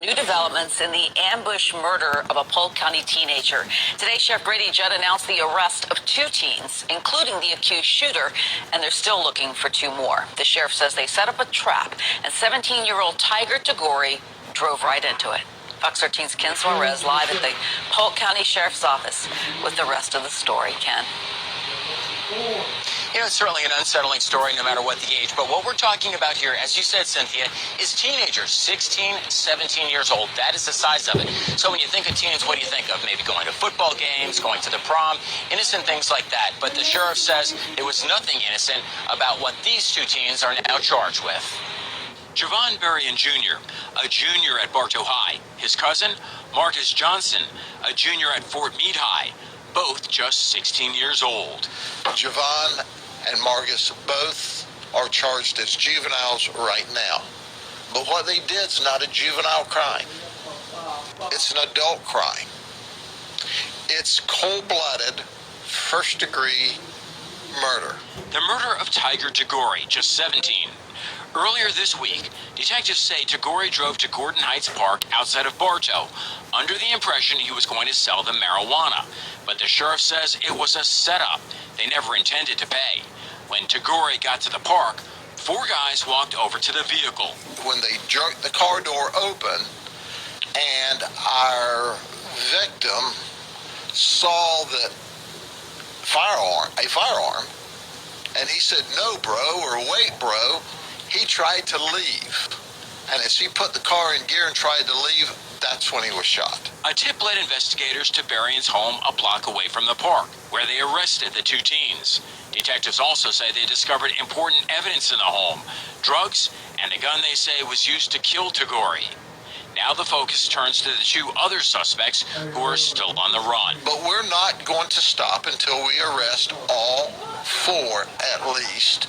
New developments in the ambush murder of a Polk County teenager. Today, Sheriff Grady Judd announced the arrest of 2 teens, including the accused shooter, and they're still looking for 2 more. The sheriff says they set up a trap, and 17-year-old Tiger Tagore drove right into it. Fox 13's Ken Suarez live at the Polk County Sheriff's Office with the rest of the story. Ken. You know, it's certainly an unsettling story no matter what the age, but what we're talking about here, as you said, Cynthia, is teenagers, 16, 17 years old. That is the size of it. So when you think of teens, what do you think of? Maybe going to football games, going to the prom, innocent things like that. But the sheriff says there was nothing innocent about what these 2 teens are now charged with. Javon Berrien Jr., a junior at Bartow High. His cousin, Marcus Johnson, a junior at Fort Meade High. Both just 16 years old. Javon and Marcus both are charged as juveniles right now. But what they did is not a juvenile crime. It's an adult crime. It's cold-blooded, first-degree murder. The murder of Tiger Tagore, just 17. Earlier this week, detectives say Tagore drove to Gordon Heights Park outside of Bartow under the impression he was going to sell them marijuana. But the sheriff says it was a setup. They never intended to pay. When Tagore got to the park, 4 guys walked over to the vehicle. When they jerked the car door open and our victim saw that a firearm, and he said, "No, bro," or "Wait, bro," he tried to leave. And as he put the car in gear and tried to leave, that's when he was shot. A tip led investigators to Berrien's home a block away from the park, where they arrested the 2 teens. Detectives also say they discovered important evidence in the home, drugs and a gun they say was used to kill Tagore. Now the focus turns to the 2 other suspects who are still on the run. But we're not going to stop until we arrest all 4, at least,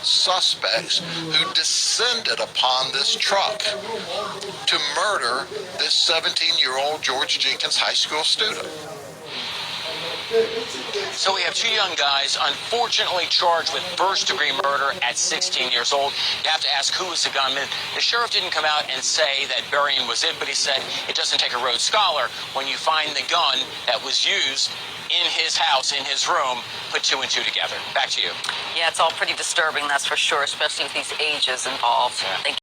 suspects who descended upon this truck to murder this 17-year-old George Jenkins High School student. So we have 2 young guys, unfortunately charged with first-degree murder at 16 years old. You have to ask who was the gunman. The sheriff didn't come out and say that Berrien was it, but he said it doesn't take a Rhodes Scholar when you find the gun that was used in his house, in his room, put 2 and 2 together. Back to you. Yeah, it's all pretty disturbing, that's for sure, especially with these ages involved. Yeah. Thank you.